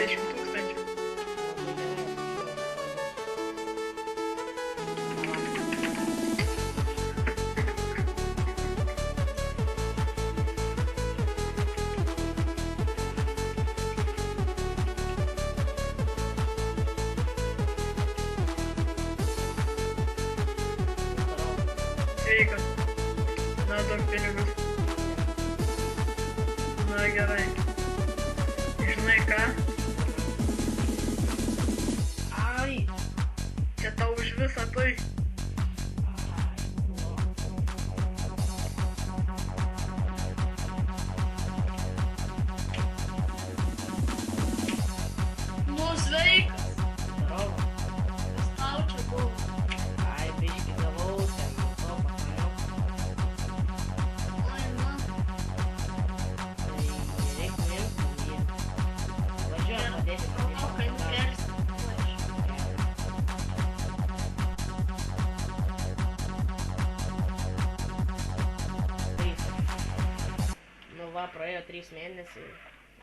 20 tūkstančių. Sveikas. Na, daug pinigus. Na, gerai. Žinai ką? Ai. Čia tau už visą tai. Nu, sveikas. Kas tau čia buvo? Ai, biškį gavau ten, to pakariau. Oi, na. Tai reik nuimti jį. Važiuojam padėti O, kai nukersi. Nu va, praėjo 3 mėnesiai.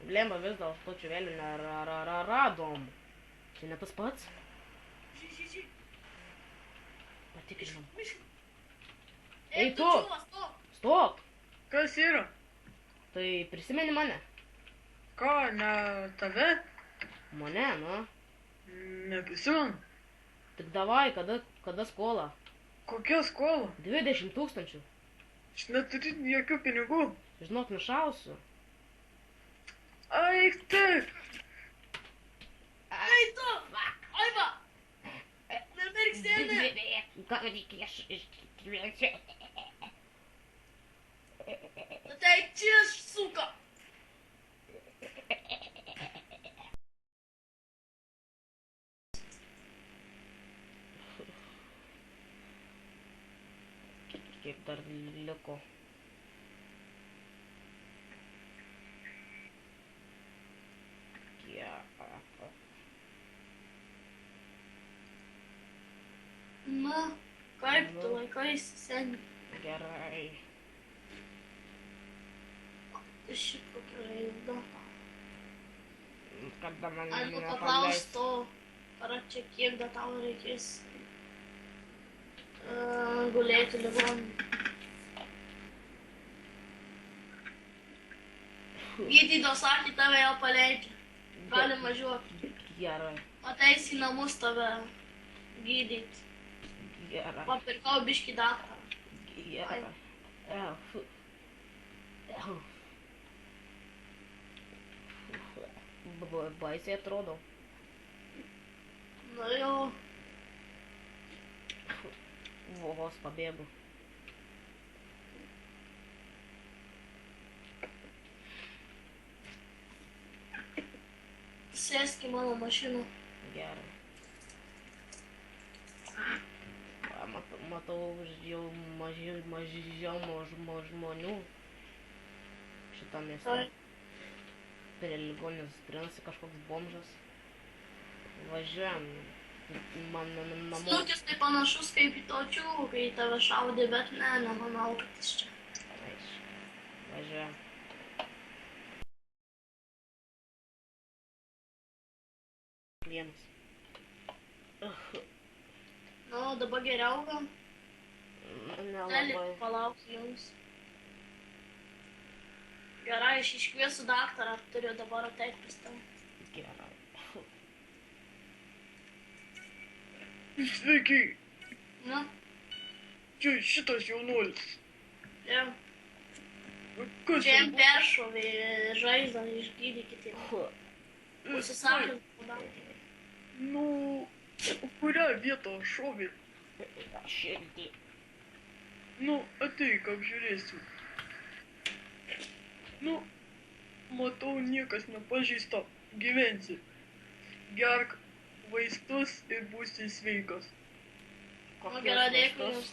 Blemba vis dėl to čiuvelių neradom. Čia ne tas pats? Ži. Patikrinam. Mišk. Ei, tu! Čiūva, stop. Stop! Kas yra? Tai prisimeni mane? Ką, ne tave? Mane, nu. Neprisimenu. Tik davai, kada skola? Kokia skola? 20 tūkstančių. Aš neturiu jokių pinigų. Žinok, nušausiu. Ai, taip. Ai, tu! Oi, va! Nemirk sėdė! Ką reikia Tai čia, suka! Kiek dar liko? Na, kaip tu laikaisi, seni? Gerai. Šiaip kokia raida. Kada man Arba nepaleis. paklaus to, ar čia kiek dar tau reikės gulėti ligoninėje. Gydytojas sakė, tave jau paleidžia. Galim važiuoti. Gerai. Ateis į namus tave gydyti. Gerai. Papirkau biškį daktarą. Gerai. Baisiai atrodo. Na jau, Vos pabėgu. sėsk į mano mašiną. Gerai. Matau jau mažiau žmonių šitą miestą. Prie ligoninės trinasi kažkoks bomžas. Važiuojam. Man namo. Snukis tai panašus kaip į točių, kai tave šaudė, bet ne, nemanau, kad jis čia. Važiuojam. Vienas. Nu, dabar geriau gal. Gali Nelabai. palaukti jums. Gerai, aš iškviesiu daktarą, turiu dabar ateiti pas tave. Gerai. Sveiki, Na, Čia šitas jaunuolis. jau. Kas Čia jam peršovė žaizdą, išgydykite. Užsisakė daktarą. Nu, kurią vietą šovė? Širdį. Nu, ateik, apžiūrėsiu. Nu, matau, niekas nepažįsta. Gyvensi. Gerk vaistus ir būsi sveikas. Nu, gerai, dėkui jums,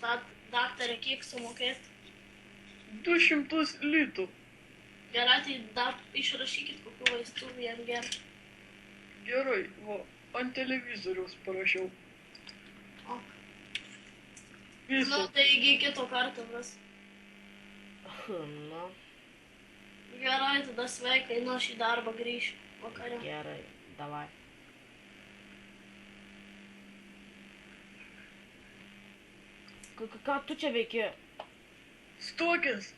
daktarė, kiek sumokėt. 200 litų. Gerai, tai dar išrašykit kokių vaistų jam gerti. Gerai, va, ant televizoriaus parašiau. O. Visą. Nu, tai iki kito karto vis. Na, Gerai, tada sveikai, nu aš į darbą grįšiu vakare. gerai. Davai. Ką tu čia veiki? Stokis!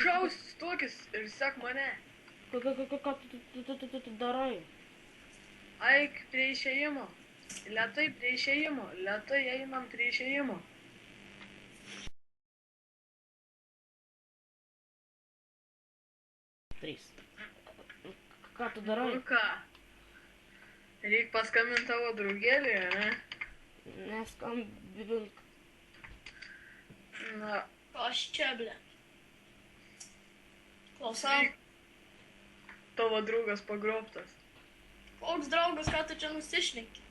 Šaus, stokis ir sek mane. Ką tu darai? Eik prie išėjimo. Lėtai prie išėjimo. Lėtai einam prie išėjimo. Trys. Ką tu darai? Nu ką? Reik paskambint tavo draugėlį, ne? Neskambink. Na, Aš čia, ble. Klausau. reik. Tavo draugas pagrobtas. Koks draugas, ką tu čia nusišneki?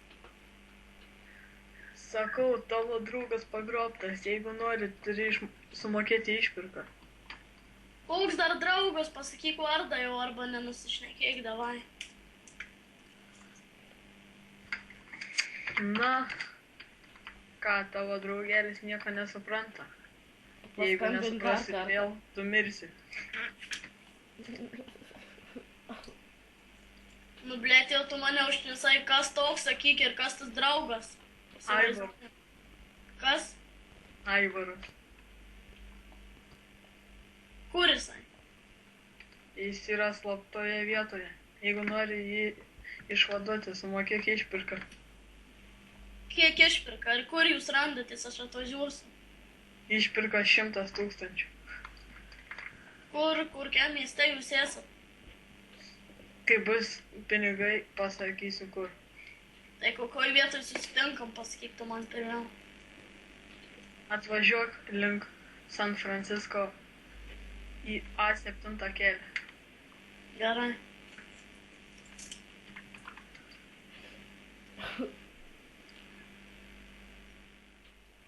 Sakau, tavo draugas pagrobtas. Jeigu nori, turi sumokėti išpirką. Koks dar draugas, pasakyk vardą jau arba nenusišnekėk, davai. Na, ką, tavo draugelis nieko nesupranta. Jeigu Paskambink dar nesuprasi kartą. vėl, tu mirsi. Nu, blėt, jau tu mane užknisai, kas toks, sakyk, ir kas tas draugas. Aivar. Kas? Aivaras. Kur jisai? Jis yra slaptoje vietoje. Jeigu nori jį išvaduoti, sumokėk išpirką. Kiek išpirka ir kur jūs randatės, aš atvažiuosiu. Išpirka 100 000. Kur, kiam mieste jūs esat? Kai bus pinigai, pasakysiu kur. Tai kokoj vietoj susitinkam, pasakyk tu man pirmiau. Atvažiuok link San Francisco į A7 kelią. Gerai.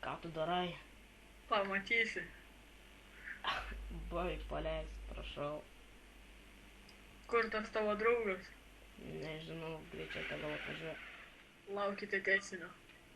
Ką tu darai? Pamatysi. Baik, paleisk, prašau. Kur tas tavo draugas? Nežinau, greičiau toliau atvažiuoju. Laukite teisinio.